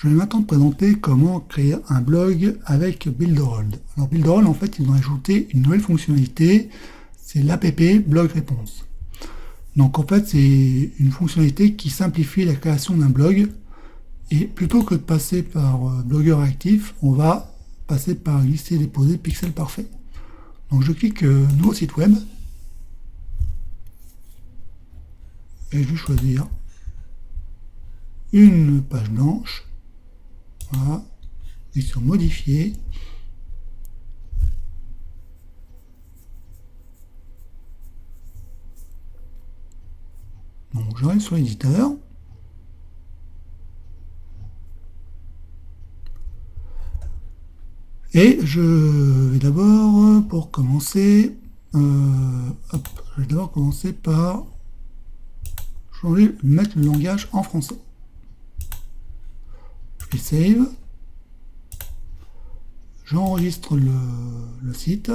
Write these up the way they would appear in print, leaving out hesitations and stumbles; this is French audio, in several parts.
Je vais maintenant te présenter comment créer un blog avec Builderall. Alors Builderall, en fait, ils ont ajouté une nouvelle fonctionnalité, c'est l'app blog réponse. Donc en fait, c'est une fonctionnalité qui simplifie la création d'un blog. Et plutôt que de passer par blogueur actif, on va passer par glisser déposer pixel parfait. Donc je clique nouveau site web et je vais choisir une page blanche. Voilà, et sur modifier. Donc j'arrive sur l'éditeur. Et je vais d'abord, pour commencer, je vais d'abord commencer par mettre le langage en français. Je fais save. J'enregistre le site.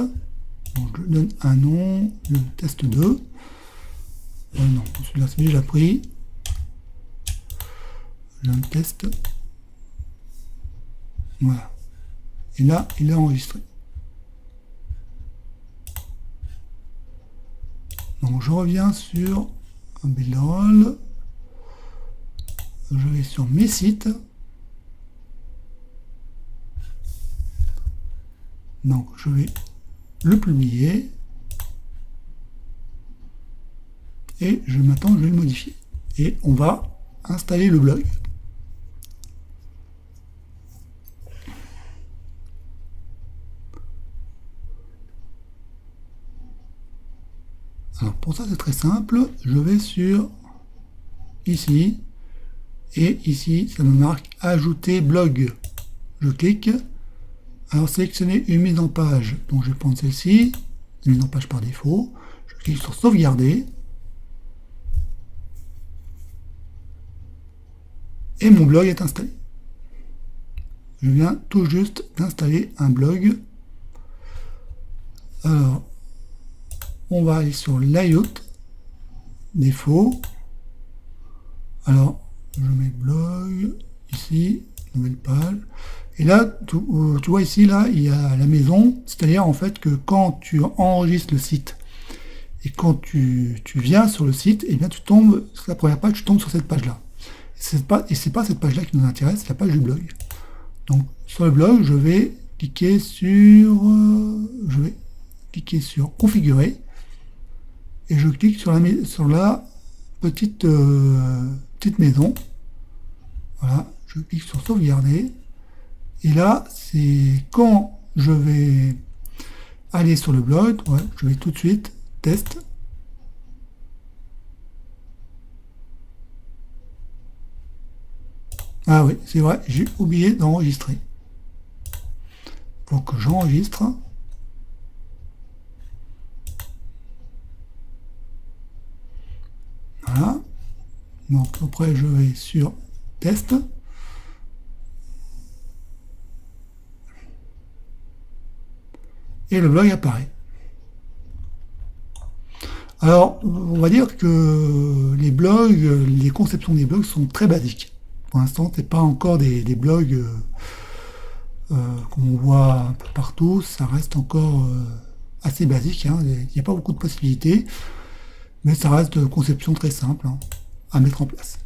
Donc je donne un nom, le test 2. Non, celui-là c'est déjà pris. Je donne test. Voilà. Et là, il est enregistré. Donc je reviens sur Builderall. Je vais sur mes sites. Donc je vais le publier. Et maintenant je vais le modifier. Et on va installer le blog. Alors pour ça c'est très simple, je vais sur ici, et ici ça me marque ajouter blog. Je clique, alors sélectionner une mise en page, donc je vais prendre celle-ci, une mise en page par défaut, je clique sur sauvegarder, et mon blog est installé. Je viens tout juste d'installer un blog. Alors, on va aller sur layout, défaut. Alors, je mets blog, ici, nouvelle page. Et là, tu vois ici, là, il y a la maison. C'est-à-dire, en fait, que quand tu enregistres le site et quand tu viens sur le site, et bien tu tombes, sur la première page, tu tombes sur cette page-là. Et c'est pas cette page-là qui nous intéresse, c'est la page du blog. Donc, sur le blog, je vais cliquer sur configurer. Et je clique sur la petite maison. Voilà, je clique sur sauvegarder. Et là, c'est quand je vais aller sur le blog, ouais, je vais tout de suite test. Ah oui, c'est vrai, j'ai oublié d'enregistrer. Faut que j'enregistre. Voilà. Donc après je vais sur test. Et le blog apparaît. Alors, on va dire que les blogs, les conceptions des blogs sont très basiques. Pour l'instant, c'est pas encore des blogs comme on voit un peu partout, ça reste encore assez basique. Hein. Il n'y a pas beaucoup de possibilités. Mais ça reste de conception très simple à mettre en place.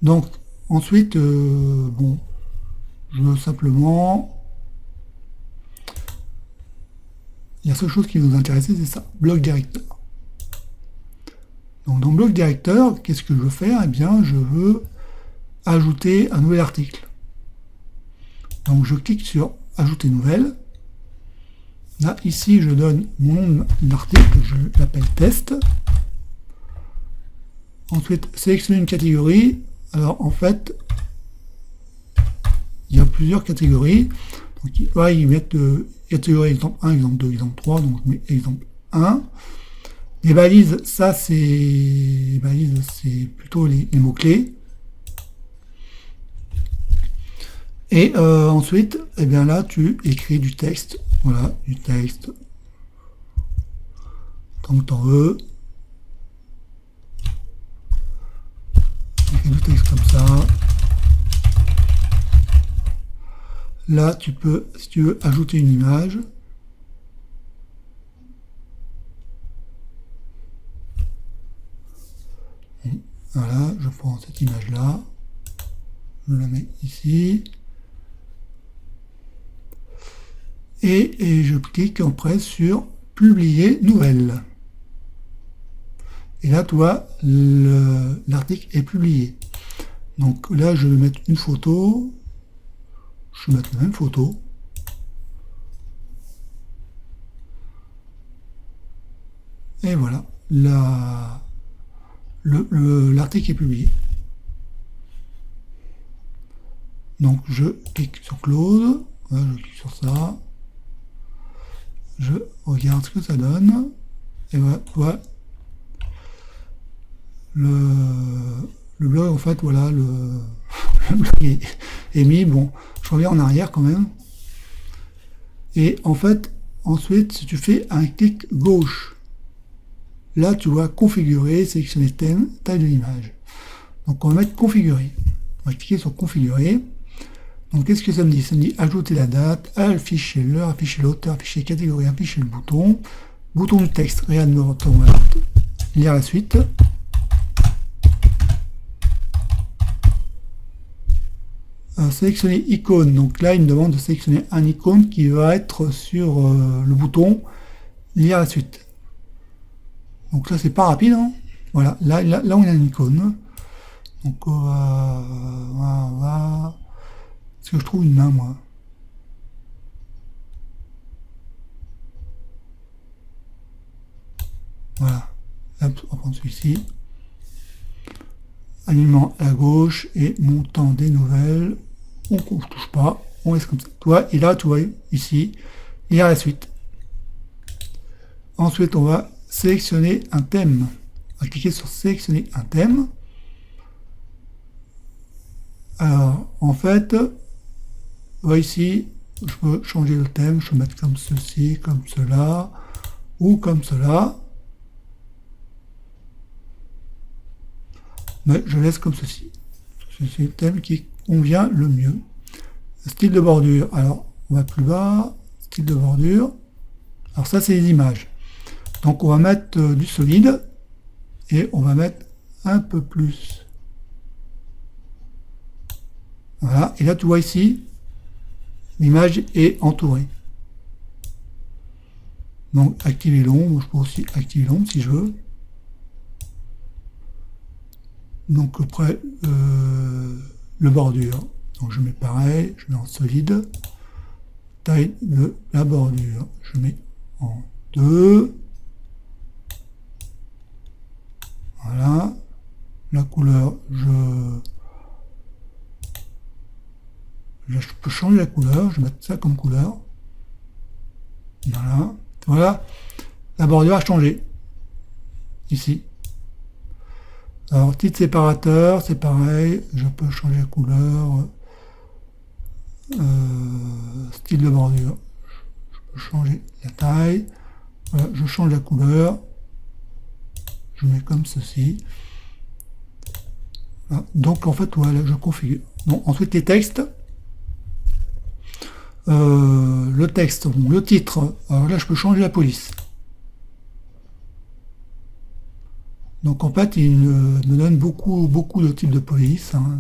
Donc ensuite, bon, je veux simplement, la seule chose qui nous intéressait, c'est ça, blog directeur. Donc dans blog directeur, qu'est-ce que je veux faire? Eh bien, je veux ajouter un nouvel article. Donc je clique sur ajouter nouvelle. Là, ici, je donne mon nom d'article, je l'appelle test. Ensuite, sélectionner une catégorie. Alors, en fait, il y a plusieurs catégories. Donc, là, ils mettent catégorie exemple 1, exemple 2, exemple 3. Donc, je mets exemple 1. Les balises, ça, c'est plutôt les mots-clés. Et ensuite, eh bien là, tu écris du texte. Voilà, du texte. Tant que t'en veux. Écris du texte comme ça. Là, tu peux, si tu veux, ajouter une image. Voilà, je prends cette image-là, je la mets ici, et je clique après sur Publier nouvelle. Et là, tu vois, l'article est publié. Donc là, je vais mettre une photo, je vais mettre la même photo. Et voilà, l'article est publié. Donc je clique sur Close, voilà, je clique sur ça, je regarde ce que ça donne, et voilà, voilà. Le blog, en fait, voilà, le blog est mis. Bon, je reviens en arrière quand même. Et en fait, ensuite, si tu fais un clic gauche, là, tu vois configurer, sélectionner thème, taille de l'image. Donc, on va mettre configurer. On va cliquer sur configurer. Donc, qu'est-ce que ça me dit? Ça me dit ajouter la date, afficher l'heure, afficher l'auteur, afficher la catégorie, afficher le bouton. Bouton de texte, regarde, lire la suite. Sélectionner icône, donc là il me demande de sélectionner un icône qui va être sur le bouton lire la suite. Donc là c'est pas rapide, hein. Voilà, là on a une icône. Donc on va... Est-ce que je trouve une main, moi? Voilà, hop, on va prendre celui-ci. Alignement à gauche et montant des nouvelles. On ne touche pas, on laisse comme ça. Toi, et là, tu vois, ici, il y a la suite. Ensuite, on va sélectionner un thème. On va cliquer sur sélectionner un thème. Alors, en fait, voilà, ici, je peux changer le thème. Je peux mettre comme ceci, comme cela, ou comme cela. Mais je laisse comme ceci. C'est le thème qui convient le mieux. Style de bordure, alors on va plus bas, style de bordure, alors ça c'est les images, donc on va mettre du solide, et on va mettre un peu plus, voilà, et là tu vois ici, l'image est entourée, donc activer l'ombre, je peux aussi activer l'ombre si je veux, donc après le bordure, donc je mets pareil, je mets en solide, taille de la bordure, je mets en 2, voilà, la couleur, je peux changer la couleur, je vais mettre ça comme couleur, voilà, voilà, la bordure a changé, ici. Alors, titre séparateur, c'est pareil, je peux changer la couleur, style de bordure, je peux changer la taille, voilà, je change la couleur, je mets comme ceci. Voilà. Donc en fait, voilà, je configure. Bon, ensuite les textes. Le texte, bon, le titre, alors là je peux changer la police. Donc en fait, il me donne beaucoup de types de police, hein,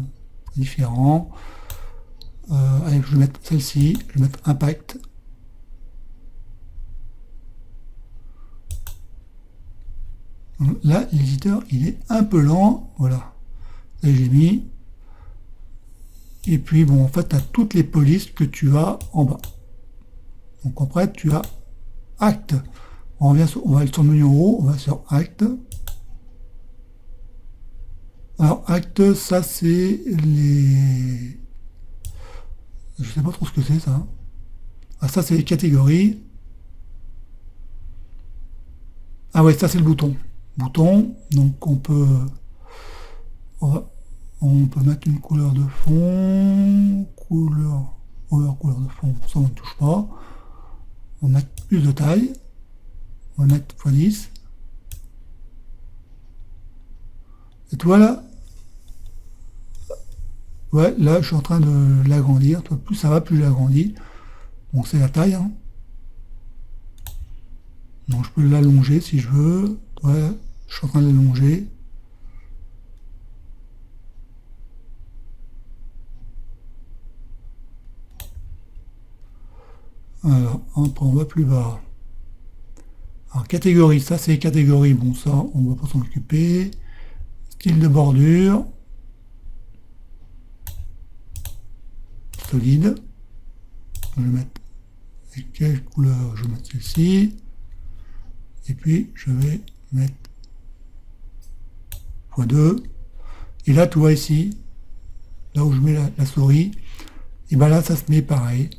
différents. Allez, je vais mettre celle-ci, je vais mettre impact. Là, l'éditeur, il est un peu lent, voilà. Là, j'ai mis. Et puis, bon, en fait, tu as toutes les polices que tu as en bas. Donc, après, tu as Acte. On va aller sur le menu en haut, on va sur Acte. Alors, Acte, ça, c'est les... Je sais pas trop ce que c'est, ça. Ah, ça, c'est les catégories. Ah ouais, ça, c'est le bouton. Bouton, donc on peut... On peut mettre une couleur de fond, couleur de fond, ça on ne touche pas. On va mettre plus de taille, on va mettre x10. Et voilà, Ouais, là, je suis en train de l'agrandir. Plus ça va, plus je l'agrandis. Bon, c'est la taille, hein. Donc, je peux l'allonger si je veux. Ouais, je suis en train de l'allonger. Alors, on va plus bas. Alors, catégorie, ça c'est les catégories. Bon, ça, on ne va pas s'en occuper. Style de bordure. Solide. Je vais mettre quelle couleur? Je vais mettre celle-ci. Et puis, je vais mettre x2. Et là, tu vois ici, là où je mets la souris, et ben là, ça se met pareil.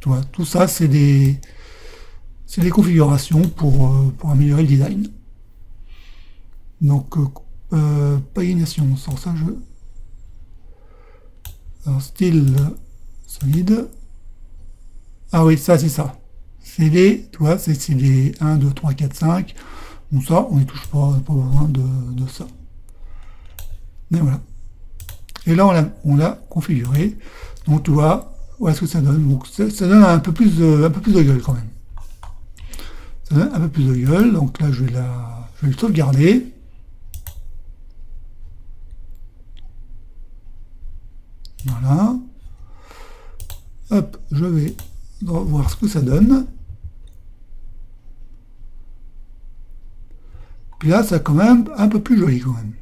Tu vois, tout ça, c'est des configurations pour améliorer le design. Donc, pagination, sans ça, alors, style solide. Ah oui, ça, c'est ça. C'est les, tu vois, c'est les 1, 2, 3, 4, 5. Bon, ça, on n'y touche pas, pas besoin de ça. Mais voilà. Et là, on l'a configuré. Donc, tu vois, voilà ce que ça donne. Donc, ça donne un peu plus de gueule quand même. Ça donne un peu plus de gueule. Donc là, je vais le sauvegarder. Voilà. Hop, je vais voir ce que ça donne. Puis là, c'est quand même un peu plus joli quand même.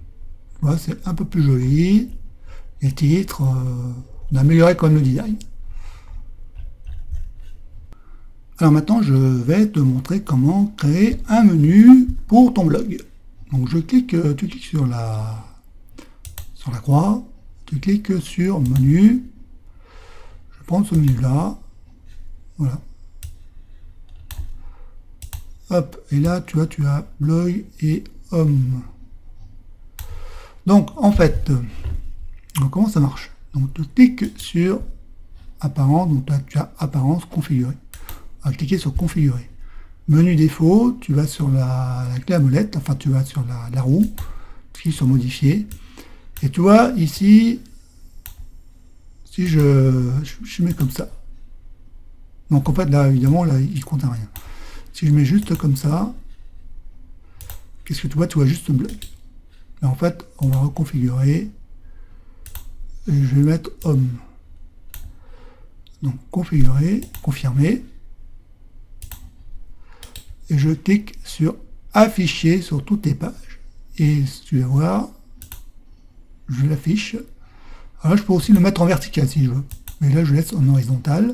Voilà, c'est un peu plus joli. Les titres, on a amélioré quand même le design. Alors maintenant, je vais te montrer comment créer un menu pour ton blog. Donc tu cliques sur la croix, tu cliques sur menu. Je vais prendre ce menu-là. Voilà. Hop, et là, tu as blog et home. Donc, en fait, comment ça marche? Donc, tu cliques sur apparence, donc là, tu as apparence configurée. On va cliquer sur configurer. Menu défaut, tu vas sur la clé à molette, enfin, tu vas sur la roue, tu cliques sur modifier. Et tu vois, ici, si je mets comme ça. Donc, en fait, là, évidemment, là, il compte à rien. Si je mets juste comme ça, qu'est-ce que tu vois? Tu vois juste blog. Mais en fait, on va reconfigurer. Et je vais mettre home. Donc configurer, confirmer. Et je clique sur afficher sur toutes les pages. Et tu vas voir, je l'affiche. Alors je peux aussi le mettre en vertical si je veux. Mais là je laisse en horizontal.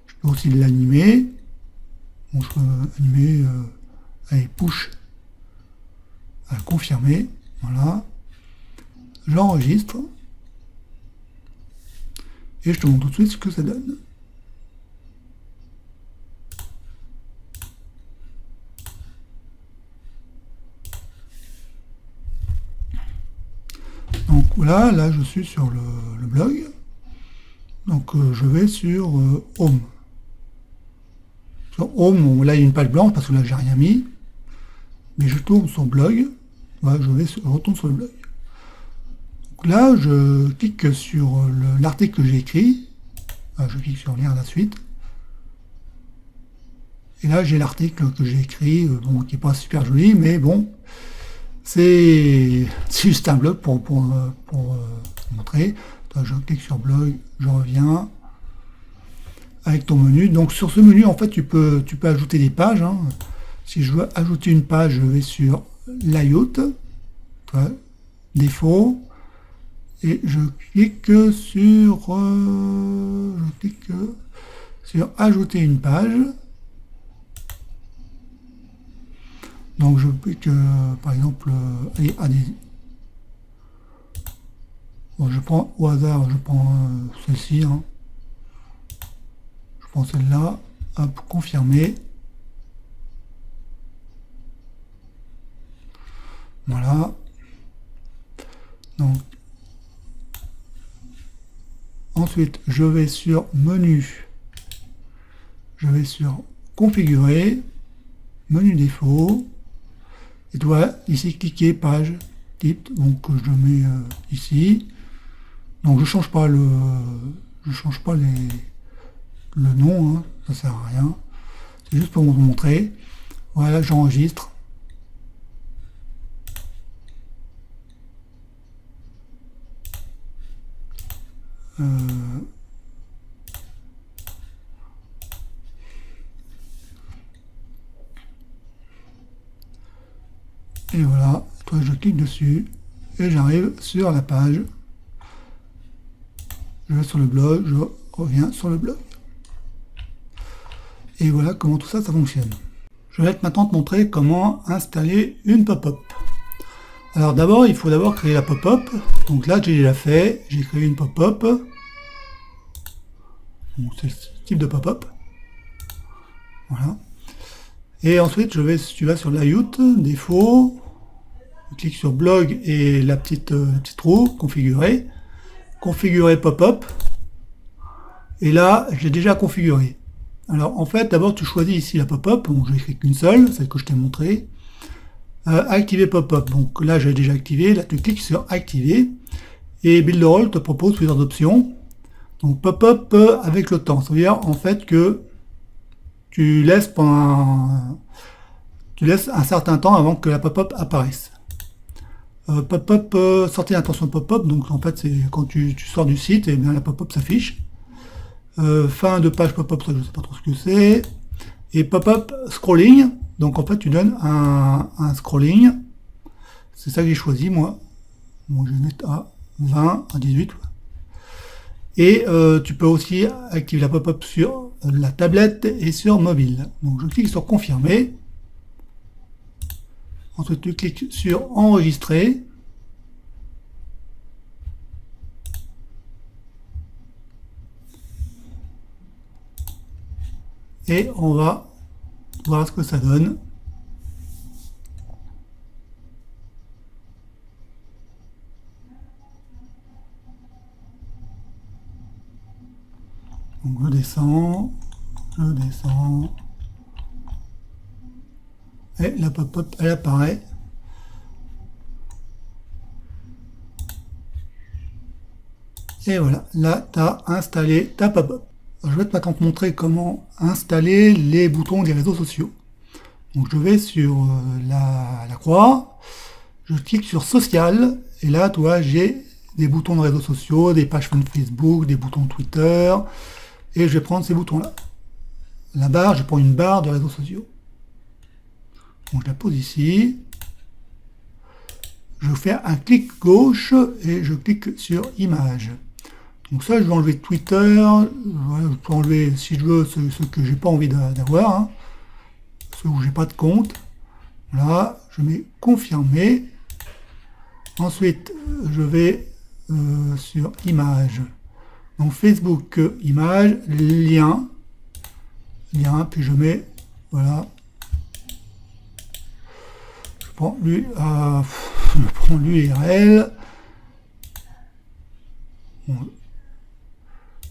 Je peux aussi l'animer. Bon, je peux animer, allez, push à confirmer. Voilà. J'enregistre. Et je te montre tout de suite ce que ça donne. Donc voilà, là je suis sur le blog. Donc je vais sur Home. Sur Home, bon, là il y a une page blanche parce que là j'ai rien mis. Mais je tourne sur blog. Voilà, je retourne sur le blog. Donc là je clique sur l'article que j'ai écrit. Je clique sur lire la suite. Et là j'ai l'article que j'ai écrit, bon, qui n'est pas super joli, mais bon, c'est juste un blog pour montrer. Je clique sur blog, je reviens avec ton menu. Donc sur ce menu, en fait, tu peux ajouter des pages. Hein. Si je veux ajouter une page, je vais sur layout, défaut, et je clique sur ajouter une page. Donc je clique par exemple allez, bon, je prends au hasard, je prends celle-ci, hein. Je prends celle-là, hop, confirmer. Voilà. Donc ensuite je vais sur menu, je vais sur configurer, menu défaut. Et tu vois, ici, cliquer, page, type, donc je mets ici. Donc je change pas le nom, hein, ça sert à rien. C'est juste pour vous montrer. Voilà, j'enregistre. Et voilà, toi je clique dessus et j'arrive sur la page. Je vais sur le blog, je reviens sur le blog. Et voilà comment tout ça, ça fonctionne. Je vais maintenant te montrer comment installer une pop-up. Alors d'abord, il faut d'abord créer la pop-up. Donc là, j'ai déjà fait, j'ai créé une pop-up. C'est ce type de pop-up. Voilà. Et ensuite, tu vas sur Layout, Défaut, tu cliques sur Blog et la petite roue, Configurer, Configurer pop-up. Et là, j'ai déjà configuré. Alors en fait, d'abord tu choisis ici la pop-up, bon, je n'ai écrit qu'une seule, celle que je t'ai montrée. Activer pop-up, donc là j'ai déjà activé, là tu cliques sur Activer, et Builderall te propose plusieurs options. Donc pop-up avec le temps, ça veut dire en fait que tu laisses un certain temps avant que la pop-up apparaisse. Pop-up, sortie d'intention pop-up, donc en fait c'est quand tu sors du site, et bien la pop-up s'affiche. Fin de page pop-up, ça je sais pas trop ce que c'est. Et pop-up scrolling, donc en fait tu donnes un scrolling. C'est ça que j'ai choisi moi. Bon, je vais mettre à 20, à 18. Et tu peux aussi activer la pop-up sur la tablette et sur mobile. Donc je clique sur confirmer. Ensuite tu cliques sur enregistrer. Et on va voir ce que ça donne. Donc je descends. Et la pop-up, elle apparaît. Et voilà, là tu as installé ta pop-up. Je vais maintenant te montrer comment installer les boutons des réseaux sociaux. Donc je vais sur la croix, je clique sur social, et là tu vois j'ai des boutons de réseaux sociaux, des pages Facebook, des boutons Twitter, et je vais prendre ces boutons là. La barre, je prends une barre de réseaux sociaux. Donc je la pose ici, je fais un clic gauche et je clique sur image. Donc ça, je vais enlever Twitter, je peux enlever, si je veux, ce que j'ai pas envie d'avoir, hein, ceux où j'ai pas de compte. Voilà, je mets confirmer. Ensuite, je vais sur image. Donc Facebook, image, lien, puis je mets, voilà. Je prends l'URL. Bon,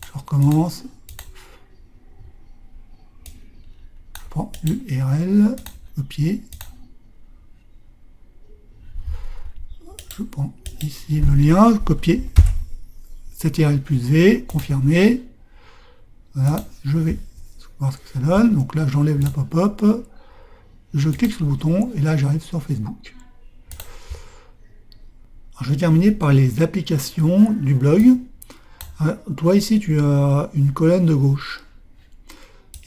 je recommence. Je prends l'URL, copier. Je prends ici le lien, copier. Cette URL plus V, confirmer. Voilà, je vais voir ce que ça donne. Donc là, j'enlève la pop-up. Je clique sur le bouton et là, j'arrive sur Facebook. Alors, je vais terminer par les applications du blog. Toi ici tu as une colonne de gauche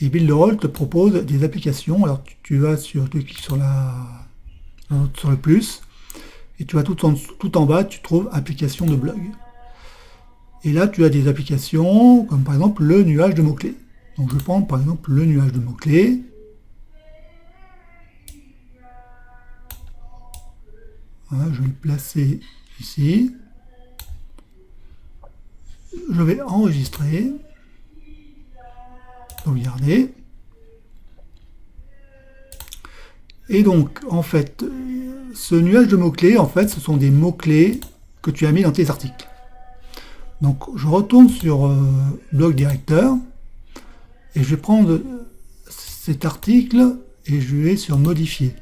et Builderall te propose des applications. Alors tu cliques sur le plus et tu vas tout en bas, tu trouves applications de blog. Et là tu as des applications comme par exemple le nuage de mots-clés. Donc je prends par exemple le nuage de mots-clés. Voilà, je vais le placer ici. Je vais enregistrer, sauvegarder. Et donc, en fait, ce nuage de mots-clés, en fait, ce sont des mots-clés que tu as mis dans tes articles. Donc, je retourne sur Blog Directeur et je vais prendre cet article et je vais sur Modifier.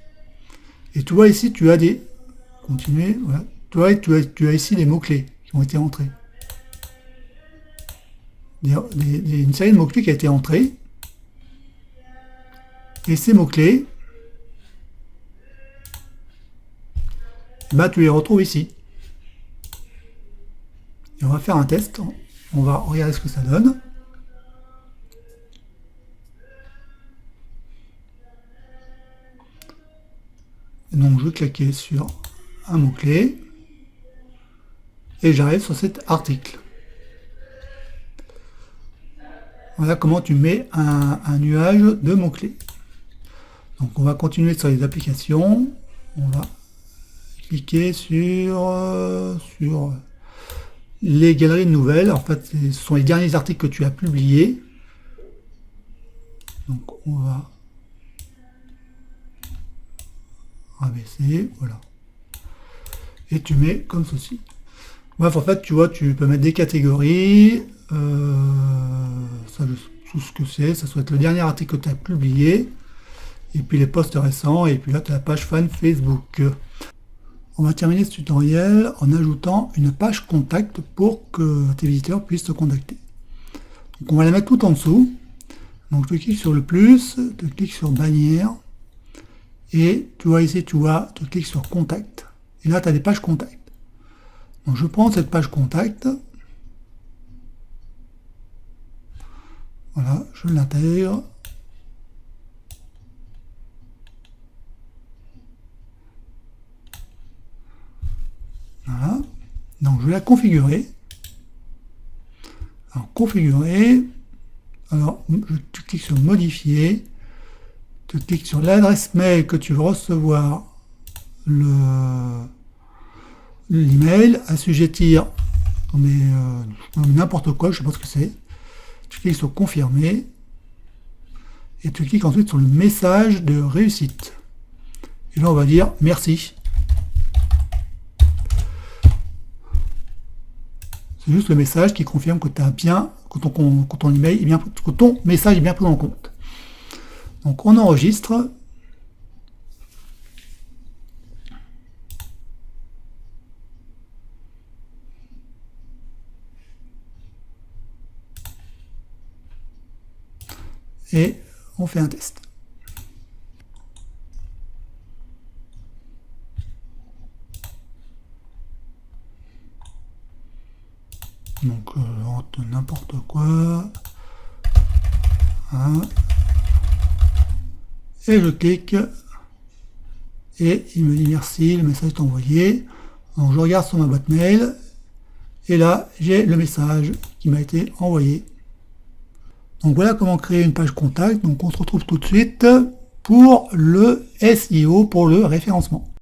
Et tu vois ici, tu as des... Continuer, voilà. Tu as ici les mots-clés qui ont été entrés. une série de mots-clés qui a été entrée. Et ces mots-clés, bah, tu les retrouves ici. Et on va faire un test. On va regarder ce que ça donne. Et donc je vais cliquer sur un mot-clé et j'arrive sur cet article. Voilà comment tu mets un nuage de mots-clés. Donc on va continuer sur les applications. On va cliquer sur les galeries de nouvelles. En fait, ce sont les derniers articles que tu as publiés. Donc on va rabaisser, voilà. Et tu mets comme ceci. Bref, en fait, tu vois, tu peux mettre des catégories. Ça, tout ce que c'est, ça doit être le dernier article que tu as publié. Et puis les posts récents. Et puis là, tu as la page fan Facebook. On va terminer ce tutoriel en ajoutant une page contact pour que tes visiteurs puissent te contacter. Donc on va la mettre tout en dessous. Donc je clique sur le plus, tu cliques sur bannière. Et tu vois ici, tu cliques sur contact. Et là, tu as des pages contact. Donc je prends cette page contact. Voilà, je l'intègre. Voilà. Donc je vais la configurer. Alors configurer. Alors tu cliques sur modifier. Tu cliques sur l'adresse mail que tu veux recevoir l'email, assujettir, n'importe quoi, je sais pas ce que c'est. Tu cliques sur confirmer et tu cliques ensuite sur le message de réussite. Et là on va dire merci. C'est juste le message qui confirme que tu as bien, que ton email est bien, que ton message est bien pris en compte. Donc on enregistre. Et on fait un test. Donc entre n'importe quoi. Hein. Et je clique. Et il me dit merci, le message est envoyé. Donc je regarde sur ma boîte mail. Et là, j'ai le message qui m'a été envoyé. Donc voilà comment créer une page contact. Donc on se retrouve tout de suite pour le SEO, pour le référencement.